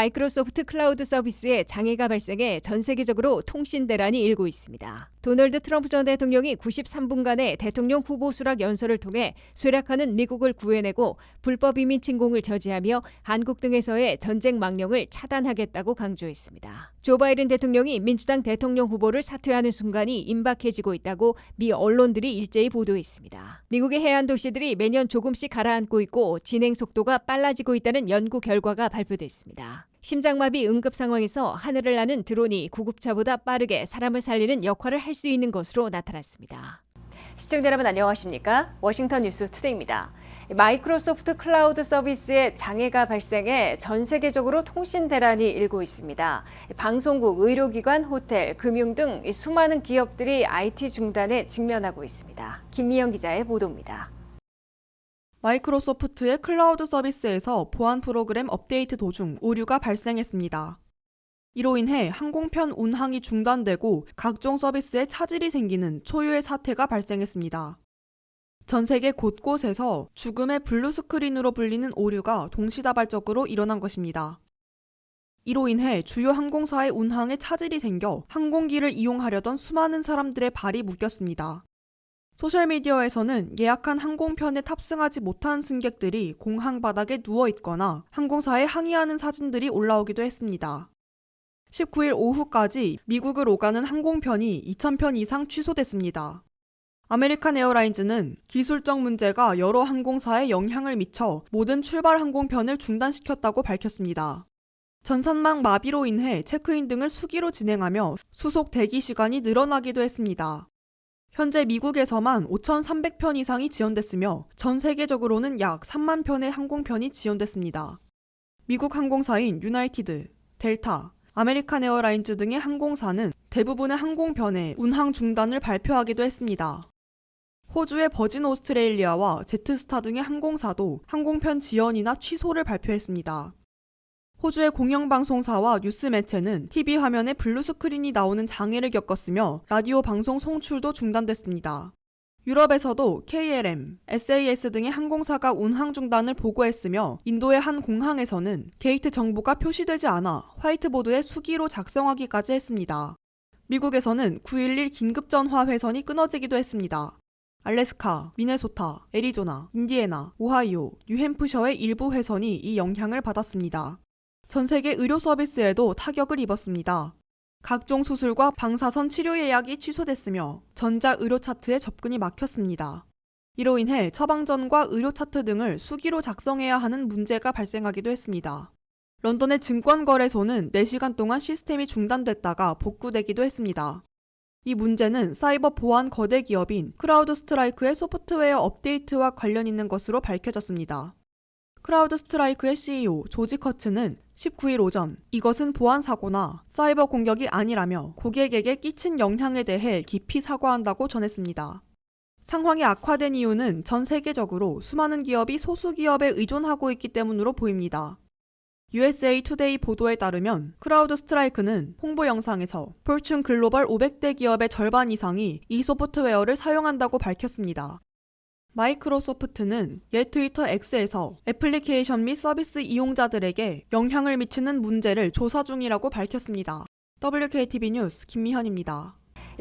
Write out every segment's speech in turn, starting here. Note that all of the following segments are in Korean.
마이크로소프트 클라우드 서비스에 장애가 발생해 전 세계적으로 통신 대란이 일고 있습니다. 도널드 트럼프 전 대통령이 93분간의 대통령 후보 수락 연설을 통해 쇠락하는 미국을 구해내고 불법 이민 침공을 저지하며 한국 등에서의 전쟁 망령을 차단하겠다고 강조했습니다. 조 바이든 대통령이 민주당 대통령 후보를 사퇴하는 순간이 임박해지고 있다고 미 언론들이 일제히 보도했습니다. 미국의 해안 도시들이 매년 조금씩 가라앉고 있고 진행 속도가 빨라지고 있다는 연구 결과가 발표됐습니다. 심장마비 응급 상황에서 하늘을 나는 드론이 구급차보다 빠르게 사람을 살리는 역할을 할 수 있는 것으로 나타났습니다. 시청자 여러분 안녕하십니까? 워싱턴 뉴스 투데이입니다. 마이크로소프트 클라우드 서비스에 장애가 발생해 전 세계적으로 통신 대란이 일고 있습니다. 방송국, 의료기관, 호텔, 금융 등 수많은 기업들이 IT 중단에 직면하고 있습니다. 김미영 기자의 보도입니다. 마이크로소프트의 클라우드 서비스에서 보안 프로그램 업데이트 도중 오류가 발생했습니다. 이로 인해 항공편 운항이 중단되고 각종 서비스에 차질이 생기는 초유의 사태가 발생했습니다. 전 세계 곳곳에서 죽음의 블루 스크린으로 불리는 오류가 동시다발적으로 일어난 것입니다. 이로 인해 주요 항공사의 운항에 차질이 생겨 항공기를 이용하려던 수많은 사람들의 발이 묶였습니다. 소셜미디어에서는 예약한 항공편에 탑승하지 못한 승객들이 공항 바닥에 누워있거나 항공사에 항의하는 사진들이 올라오기도 했습니다. 19일 오후까지 미국을 오가는 항공편이 2,000편 이상 취소됐습니다. 아메리칸 에어라인즈는 기술적 문제가 여러 항공사에 영향을 미쳐 모든 출발 항공편을 중단시켰다고 밝혔습니다. 전산망 마비로 인해 체크인 등을 수기로 진행하며 수속 대기 시간이 늘어나기도 했습니다. 현재 미국에서만 5,300편 이상이 지연됐으며 전 세계적으로는 약 3만 편의 항공편이 지연됐습니다. 미국 항공사인 유나이티드, 델타, 아메리칸 에어라인즈 등의 항공사는 대부분의 항공편의 운항 중단을 발표하기도 했습니다. 호주의 버진 오스트레일리아와 제트스타 등의 항공사도 항공편 지연이나 취소를 발표했습니다. 호주의 공영방송사와 뉴스 매체는 TV 화면에 블루 스크린이 나오는 장애를 겪었으며 라디오 방송 송출도 중단됐습니다. 유럽에서도 KLM, SAS 등의 항공사가 운항 중단을 보고했으며 인도의 한 공항에서는 게이트 정보가 표시되지 않아 화이트보드에 수기로 작성하기까지 했습니다. 미국에서는 911 긴급전화 회선이 끊어지기도 했습니다. 알래스카, 미네소타, 애리조나, 인디애나, 오하이오, 뉴햄프셔의 일부 회선이 이 영향을 받았습니다. 전 세계 의료 서비스에도 타격을 입었습니다. 각종 수술과 방사선 치료 예약이 취소됐으며 전자의료 차트에 접근이 막혔습니다. 이로 인해 처방전과 의료 차트 등을 수기로 작성해야 하는 문제가 발생하기도 했습니다. 런던의 증권거래소는 4시간 동안 시스템이 중단됐다가 복구되기도 했습니다. 이 문제는 사이버 보안 거대 기업인 크라우드 스트라이크의 소프트웨어 업데이트와 관련 있는 것으로 밝혀졌습니다. 크라우드 스트라이크의 CEO 조지 커츠는 19일 오전 이것은 보안 사고나 사이버 공격이 아니라며 고객에게 끼친 영향에 대해 깊이 사과한다고 전했습니다. 상황이 악화된 이유는 전 세계적으로 수많은 기업이 소수 기업에 의존하고 있기 때문으로 보입니다. USA 투데이 보도에 따르면 크라우드 스트라이크는 홍보 영상에서 포춘 글로벌 500대 기업의 절반 이상이 이 소프트웨어를 사용한다고 밝혔습니다. 마이크로소프트는 옛 트위터 X에서 애플리케이션 및 서비스 이용자들에게 영향을 미치는 문제를 조사 중이라고 밝혔습니다. WKTV 뉴스 김미현입니다.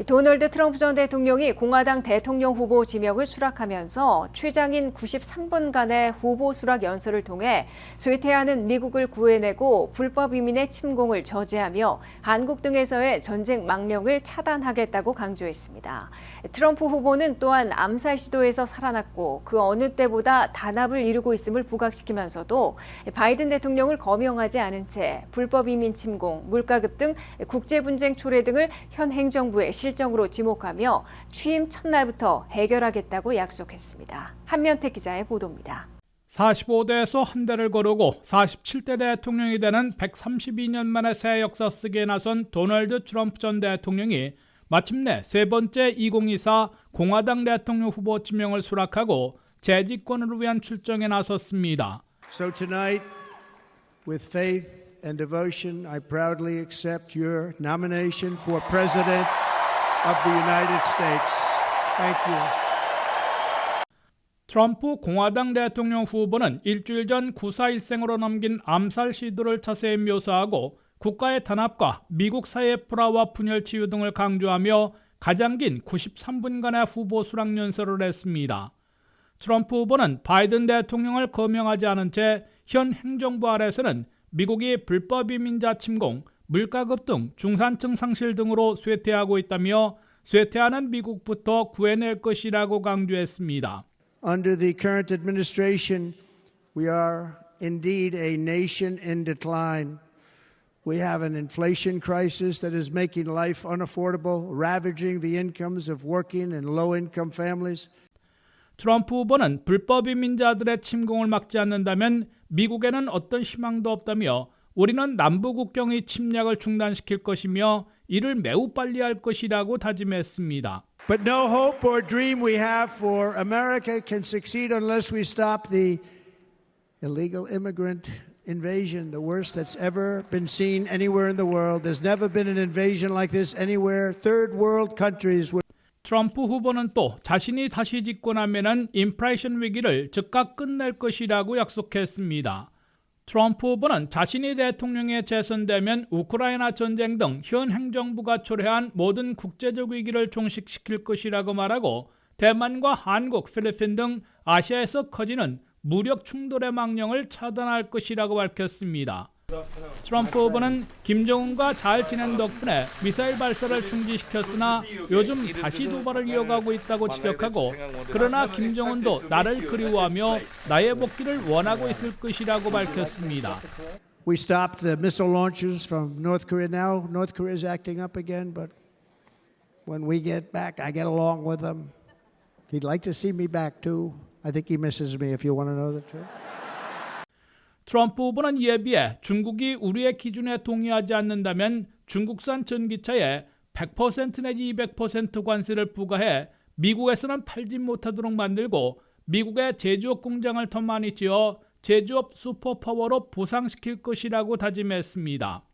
도널드 트럼프 전 대통령이 공화당 대통령 후보 지명을 수락하면서 최장인 93분간의 후보 수락 연설을 통해 쇠퇴하는 미국을 구해내고 불법 이민의 침공을 저지하며 한국 등에서의 전쟁 망령을 차단하겠다고 강조했습니다. 트럼프 후보는 또한 암살 시도에서 살아났고 그 어느 때보다 단합을 이루고 있음을 부각시키면서도 바이든 대통령을 거명하지 않은 채 불법 이민 침공, 물가급 등 국제 분쟁 초래 등을 현 행정부의 실정으로 지목하며 취임 첫날부터 해결하겠다고 약속했습니다. 한면택 기자의 보도입니다. 45대에서 한 대를 거르고 47대 대통령이 되는 132년 만에 새 역사 쓰기에 나선 도널드 트럼프 전 대통령이 마침내 세 번째 2024 공화당 대통령 후보 지명을 수락하고 재집권을 위한 출정에 나섰습니다. So tonight, with faith and devotion, I proudly accept your nomination for President of the United States. Thank you. 트럼프 공화당 대통령 후보는 일주일 전 구사일생으로 넘긴 암살 시도를 자세히 묘사하고 국가의 단합과 미국 사회의 불화와 분열 치유 등을 강조하며 가장 긴 93분간의 후보 수락 연설을 했습니다. 트럼프 후보는 바이든 대통령을 거명하지 않은 채 현 행정부 아래서는 미국이 불법 이민자 침공, 물가급 등 중산층 상실 등으로 쇠퇴하고 있다며 쇠퇴하는 미국부터 구해낼 것이라고 강조했습니다. Under the current administration, we are indeed a nation in decline. We have an inflation crisis that is making life unaffordable, ravaging the incomes of working and low-income families. 트럼프 후보는 불법 이민자들의 침공을 막지 않는다면 미국에는 어떤 희망도 없다며 우리는 남부 국경의 침략을 중단시킬 것이며 이를 매우 빨리 할 것이라고 다짐했습니다. But no hope or dream we have for America can succeed unless we stop the illegal immigrant invasion, the worst that's ever been seen anywhere in the world. There's never been an invasion like this anywhere. Third world countries would. 트럼프 후보는 또 자신이 다시 집권하면은 인플레이션 위기를 즉각 끝낼 것이라고 약속했습니다. 트럼프 후보는 자신이 대통령에 재선되면 우크라이나 전쟁 등 현 행정부가 초래한 모든 국제적 위기를 종식시킬 것이라고 말하고 대만과 한국, 필리핀 등 아시아에서 커지는 무력 충돌의 망령을 차단할 것이라고 밝혔습니다. 트럼프 후보는 김정은과 잘 지낸 덕분에 미사일 발사를 중지시켰으나 요즘 다시 도발을 이어가고 있다고 지적하고 그러나 김정은도 나를 그리워하며 나의 복귀를 원하고 있을 것이라고 밝혔습니다. We stopped the missile launches from North Korea. Now North Korea is acting up again, but when we get back, I get along with him. He'd like to see me back too. I think he misses me, if you want to know the truth. 트럼프 후보는 이에 비해 중국이 우리의 기준에 동의하지 않는다면 중국산 전기차에 100% 내지 200% 관세를 부과해 미국에서는 팔지 못하도록 만들고 미국의 제조업 공장을 더 많이 지어 제조업 슈퍼파워로 부상시킬 것이라고 다짐했습니다.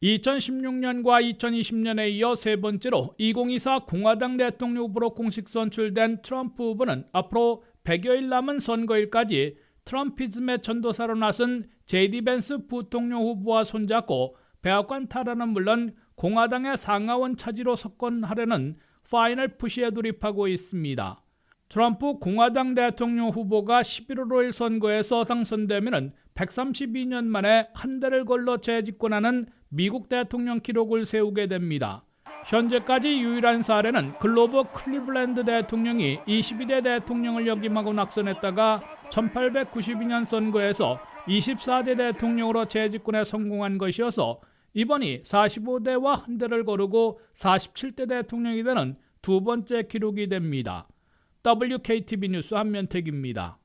2016년과 2020년에 이어 세 번째로 2024 공화당 대통령 후보로 공식 선출된 트럼프 후보는 앞으로 100여일 남은 선거일까지 트럼피즘의 전도사로 나선 제디 벤스 부통령 후보와 손잡고 백악관 탈환은 물론 공화당의 상하원 차지로 석권하려는 파이널 푸시에 돌입하고 있습니다. 트럼프 공화당 대통령 후보가 11월 5일 선거에서 당선되면 132년 만에 한 달을 걸러 재집권하는 미국 대통령 기록을 세우게 됩니다. 현재까지 유일한 사례는 글로버 클리블랜드 대통령이 22대 대통령을 역임하고 낙선했다가 1892년 선거에서 24대 대통령으로 재집권에 성공한 것이어서 이번이 45대와 한 대를 거르고 47대 대통령이 되는 두 번째 기록이 됩니다. WKTV 뉴스 한면택입니다.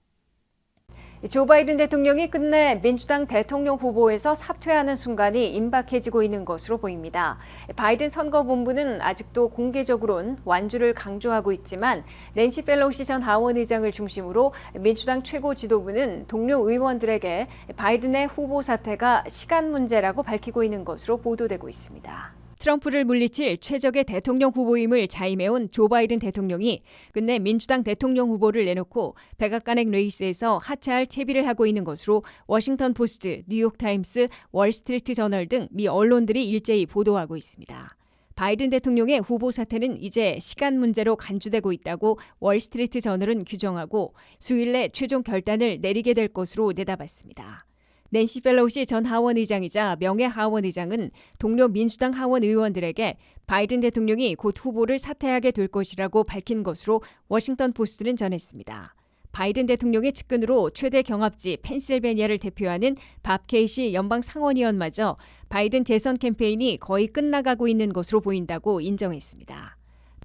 조 바이든 대통령이 끝내 민주당 대통령 후보에서 사퇴하는 순간이 임박해지고 있는 것으로 보입니다. 바이든 선거본부는 아직도 공개적으로는 완주를 강조하고 있지만 낸시 펠로시 전 하원 의장을 중심으로 민주당 최고 지도부는 동료 의원들에게 바이든의 후보 사퇴가 시간 문제라고 밝히고 있는 것으로 보도되고 있습니다. 트럼프를 물리칠 최적의 대통령 후보임을 자임해온 조 바이든 대통령이 끝내 민주당 대통령 후보를 내놓고 백악관의 레이스에서 하차할 채비를 하고 있는 것으로 워싱턴 포스트, 뉴욕타임스, 월스트리트 저널 등 미 언론들이 일제히 보도하고 있습니다. 바이든 대통령의 후보 사퇴는 이제 시간 문제로 간주되고 있다고 월스트리트 저널은 규정하고 수요일 내 최종 결단을 내리게 될 것으로 내다봤습니다. 낸시 펠로시 전 하원 의장이자 명예 하원 의장은 동료 민주당 하원 의원들에게 바이든 대통령이 곧 후보를 사퇴하게 될 것이라고 밝힌 것으로 워싱턴 포스트는 전했습니다. 바이든 대통령의 측근으로 최대 경합지 펜실베니아를 대표하는 밥 케이시 연방 상원의원마저 바이든 재선 캠페인이 거의 끝나가고 있는 것으로 보인다고 인정했습니다.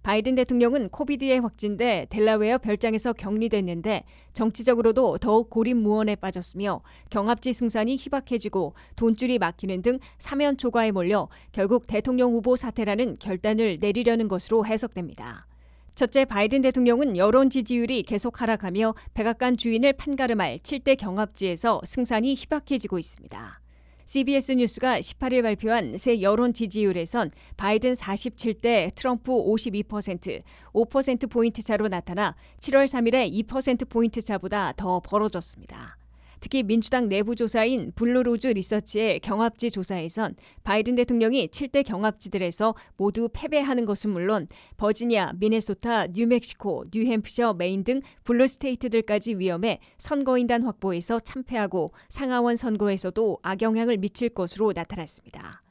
바이든 대통령은 코비드에 확진돼 델라웨어 별장에서 격리됐는데 정치적으로도 더욱 고립무원에 빠졌으며 경합지 승산이 희박해지고 돈줄이 막히는 등 사면 초과에 몰려 결국 대통령 후보 사퇴라는 결단을 내리려는 것으로 해석됩니다. 첫째, 바이든 대통령은 여론 지지율이 계속 하락하며 백악관 주인을 판가름할 7대 경합지에서 승산이 희박해지고 있습니다. CBS 뉴스가 18일 발표한 새 여론 지지율에선 바이든 47대 트럼프 52%, 5%포인트 차로 나타나 7월 3일에 2%포인트 차보다 더 벌어졌습니다. 특히 민주당 내부 조사인 블루로즈 리서치의 경합지 조사에선 바이든 대통령이 7대 경합지들에서 모두 패배하는 것은 물론 버지니아, 미네소타, 뉴멕시코, 뉴햄프셔, 메인 등 블루 스테이트들까지 위험해 선거인단 확보에서 참패하고 상하원 선거에서도 악영향을 미칠 것으로 나타났습니다.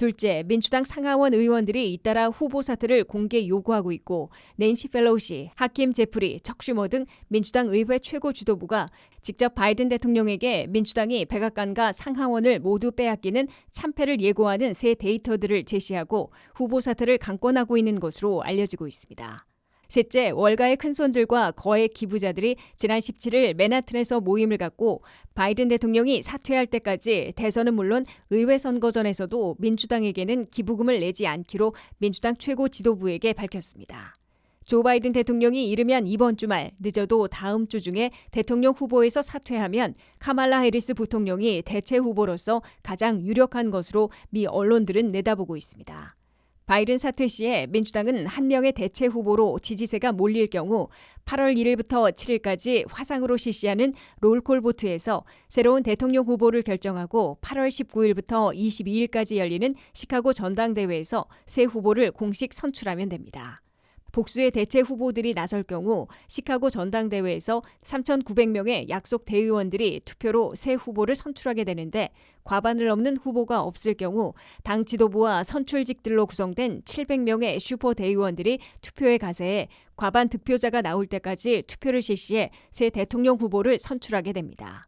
둘째, 민주당 상하원 의원들이 잇따라 후보 사퇴를 공개 요구하고 있고 낸시 펠로시, 하킴 제프리, 척 슈머 등 민주당 의회 최고 지도부가 직접 바이든 대통령에게 민주당이 백악관과 상하원을 모두 빼앗기는 참패를 예고하는 새 데이터들을 제시하고 후보 사퇴를 강권하고 있는 것으로 알려지고 있습니다. 셋째, 월가의 큰손들과 거액 기부자들이 지난 17일 맨하튼에서 모임을 갖고 바이든 대통령이 사퇴할 때까지 대선은 물론 의회 선거전에서도 민주당에게는 기부금을 내지 않기로 민주당 최고 지도부에게 밝혔습니다. 조 바이든 대통령이 이르면 이번 주말, 늦어도 다음 주 중에 대통령 후보에서 사퇴하면 카말라 해리스 부통령이 대체 후보로서 가장 유력한 것으로 미 언론들은 내다보고 있습니다. 바이든 사퇴 시에 민주당은 한 명의 대체 후보로 지지세가 몰릴 경우 8월 1일부터 7일까지 화상으로 실시하는 롤콜 보트에서 새로운 대통령 후보를 결정하고 8월 19일부터 22일까지 열리는 시카고 전당대회에서 새 후보를 공식 선출하면 됩니다. 복수의 대체 후보들이 나설 경우 시카고 전당대회에서 3,900명의 약속 대의원들이 투표로 새 후보를 선출하게 되는데 과반을 넘는 후보가 없을 경우 당 지도부와 선출직들로 구성된 700명의 슈퍼 대의원들이 투표에 가세해 과반 득표자가 나올 때까지 투표를 실시해 새 대통령 후보를 선출하게 됩니다.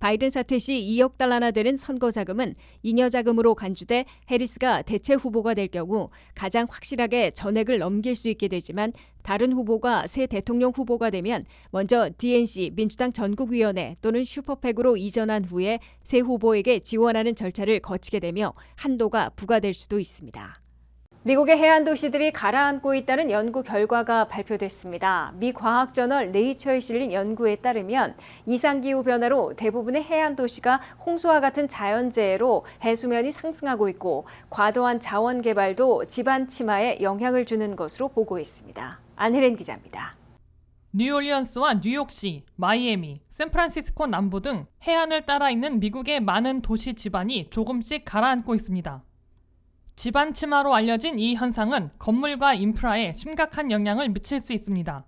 바이든 사퇴 시 2억 달러나 되는 선거 자금은 잉여 자금으로 간주돼 해리스가 대체 후보가 될 경우 가장 확실하게 전액을 넘길 수 있게 되지만 다른 후보가 새 대통령 후보가 되면 먼저 DNC 민주당 전국위원회 또는 슈퍼팩으로 이전한 후에 새 후보에게 지원하는 절차를 거치게 되며 한도가 부과될 수도 있습니다. 미국의 해안 도시들이 가라앉고 있다는 연구 결과가 발표됐습니다. 미 과학저널 네이처에 실린 연구에 따르면 이상기후 변화로 대부분의 해안 도시가 홍수와 같은 자연재해로 해수면이 상승하고 있고 과도한 자원 개발도 지반 침하에 영향을 주는 것으로 보고했습니다. 안혜린 기자입니다. 뉴올리언스와 뉴욕시, 마이애미, 샌프란시스코 남부 등 해안을 따라 있는 미국의 많은 도시 지반이 조금씩 가라앉고 있습니다. 지반 침하로 알려진 이 현상은 건물과 인프라에 심각한 영향을 미칠 수 있습니다.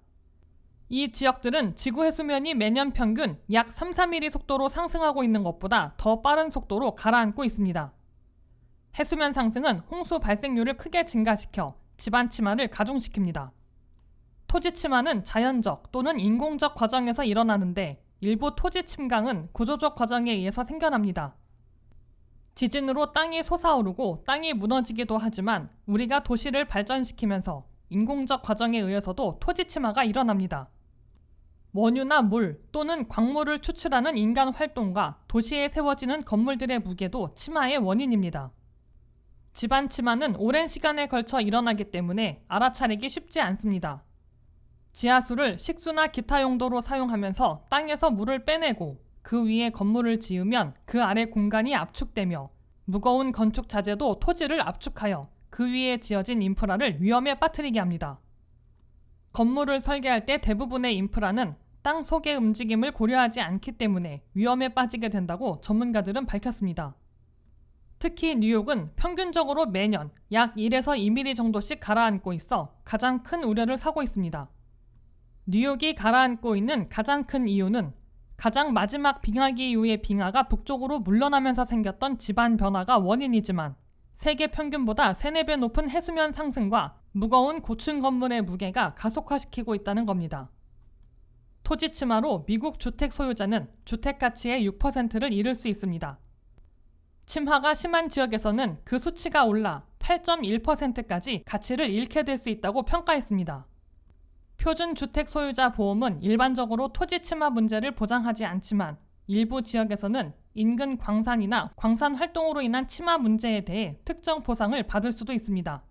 이 지역들은 지구 해수면이 매년 평균 약 3-4mm 속도로 상승하고 있는 것보다 더 빠른 속도로 가라앉고 있습니다. 해수면 상승은 홍수 발생률을 크게 증가시켜 지반 침하를 가중시킵니다. 토지 침하는 자연적 또는 인공적 과정에서 일어나는데 일부 토지 침강은 구조적 과정에 의해서 생겨납니다. 지진으로 땅이 솟아오르고 땅이 무너지기도 하지만 우리가 도시를 발전시키면서 인공적 과정에 의해서도 토지 침하가 일어납니다. 원유나 물 또는 광물을 추출하는 인간 활동과 도시에 세워지는 건물들의 무게도 침하의 원인입니다. 지반 침하는 오랜 시간에 걸쳐 일어나기 때문에 알아차리기 쉽지 않습니다. 지하수를 식수나 기타 용도로 사용하면서 땅에서 물을 빼내고 그 위에 건물을 지으면 그 아래 공간이 압축되며 무거운 건축 자재도 토지를 압축하여 그 위에 지어진 인프라를 위험에 빠뜨리게 합니다. 건물을 설계할 때 대부분의 인프라는 땅 속의 움직임을 고려하지 않기 때문에 위험에 빠지게 된다고 전문가들은 밝혔습니다. 특히 뉴욕은 평균적으로 매년 약 1에서 2mm 정도씩 가라앉고 있어 가장 큰 우려를 사고 있습니다. 뉴욕이 가라앉고 있는 가장 큰 이유는 가장 마지막 빙하기 이후의 빙하가 북쪽으로 물러나면서 생겼던 지반 변화가 원인이지만 세계 평균보다 3-4배 높은 해수면 상승과 무거운 고층 건물의 무게가 가속화시키고 있다는 겁니다. 토지 침하로 미국 주택 소유자는 주택 가치의 6%를 잃을 수 있습니다. 침하가 심한 지역에서는 그 수치가 올라 8.1%까지 가치를 잃게 될 수 있다고 평가했습니다. 표준 주택 소유자 보험은 일반적으로 토지 침하 문제를 보장하지 않지만 일부 지역에서는 인근 광산이나 광산 활동으로 인한 침하 문제에 대해 특정 보상을 받을 수도 있습니다.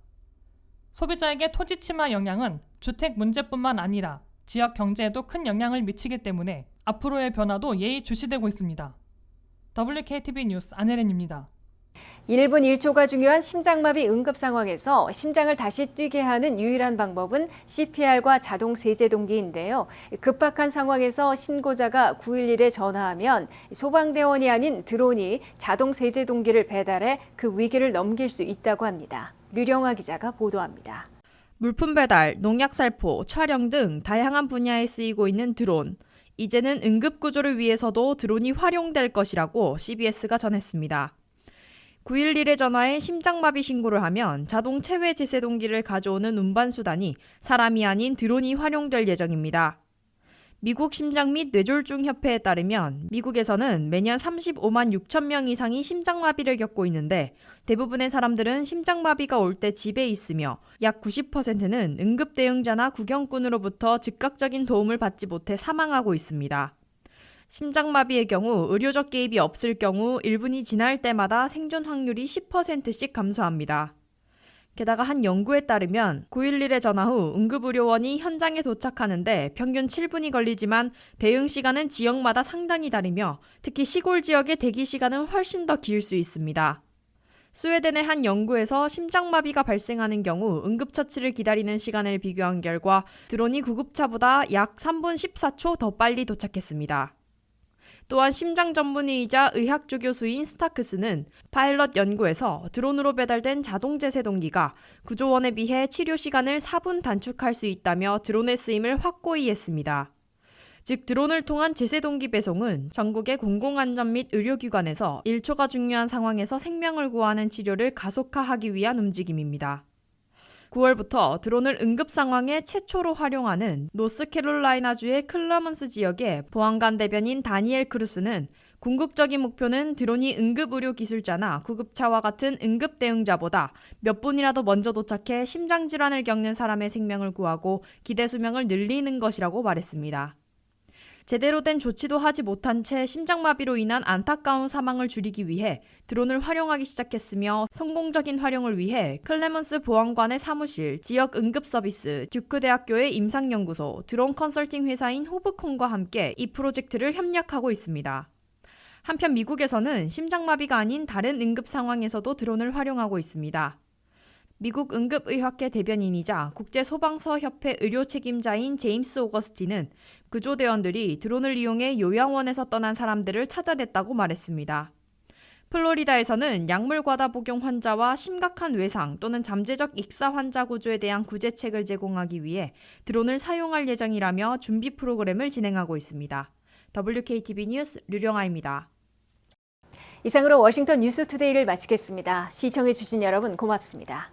소비자에게 토지 침하 영향은 주택 문제뿐만 아니라 지역 경제에도 큰 영향을 미치기 때문에 앞으로의 변화도 예의주시되고 있습니다. WKTV 뉴스 안혜린입니다. 1분 1초가 중요한 심장마비 응급 상황에서 심장을 다시 뛰게 하는 유일한 방법은 CPR과 자동 세제동기인데요. 급박한 상황에서 신고자가 911에 전화하면 소방대원이 아닌 드론이 자동 세제동기를 배달해 그 위기를 넘길 수 있다고 합니다. 류령아 기자가 보도합니다. 물품 배달, 농약 살포, 촬영 등 다양한 분야에 쓰이고 있는 드론. 이제는 응급 구조를 위해서도 드론이 활용될 것이라고 CBS가 전했습니다. 911에 전화해 심장마비 신고를 하면 자동 체외 제세동기를 가져오는 운반수단이 사람이 아닌 드론이 활용될 예정입니다. 미국 심장 및 뇌졸중 협회에 따르면 미국에서는 매년 35만 6천 명 이상이 심장마비를 겪고 있는데 대부분의 사람들은 심장마비가 올 때 집에 있으며 약 90%는 응급대응자나 구경꾼으로부터 즉각적인 도움을 받지 못해 사망하고 있습니다. 심장마비의 경우 의료적 개입이 없을 경우 1분이 지날 때마다 생존 확률이 10%씩 감소합니다. 게다가 한 연구에 따르면 911에 전화 후 응급의료원이 현장에 도착하는데 평균 7분이 걸리지만 대응 시간은 지역마다 상당히 다르며 특히 시골 지역의 대기 시간은 훨씬 더 길 수 있습니다. 스웨덴의 한 연구에서 심장마비가 발생하는 경우 응급처치를 기다리는 시간을 비교한 결과 드론이 구급차보다 약 3분 14초 더 빨리 도착했습니다. 또한 심장 전문의이자 의학조 교수인 스타크스는 파일럿 연구에서 드론으로 배달된 자동 제세동기가 구조원에 비해 치료 시간을 4분 단축할 수 있다며 드론의 쓰임을 확고히 했습니다. 즉 드론을 통한 제세동기 배송은 전국의 공공안전 및 의료기관에서 1초가 중요한 상황에서 생명을 구하는 치료를 가속화하기 위한 움직임입니다. 9월부터 드론을 응급 상황에 최초로 활용하는 노스캐롤라이나주의 클러먼스 지역의 보안관 대변인 다니엘 크루스는 궁극적인 목표는 드론이 응급의료기술자나 구급차와 같은 응급대응자보다 몇 분이라도 먼저 도착해 심장질환을 겪는 사람의 생명을 구하고 기대수명을 늘리는 것이라고 말했습니다. 제대로 된 조치도 하지 못한 채 심장마비로 인한 안타까운 사망을 줄이기 위해 드론을 활용하기 시작했으며 성공적인 활용을 위해 클레먼스 보안관의 사무실, 지역 응급서비스, 듀크 대학교의 임상연구소, 드론 컨설팅 회사인 호브콘과 함께 이 프로젝트를 협력하고 있습니다. 한편 미국에서는 심장마비가 아닌 다른 응급 상황에서도 드론을 활용하고 있습니다. 미국 응급의학회 대변인이자 국제소방서협회 의료 책임자인 제임스 오거스틴은 구조대원들이 드론을 이용해 요양원에서 떠난 사람들을 찾아냈다고 말했습니다. 플로리다에서는 약물 과다 복용 환자와 심각한 외상 또는 잠재적 익사 환자 구조에 대한 구제책을 제공하기 위해 드론을 사용할 예정이라며 준비 프로그램을 진행하고 있습니다. WKTV 뉴스 류령아입니다. 이상으로 워싱턴 뉴스투데이를 마치겠습니다. 시청해주신 여러분 고맙습니다.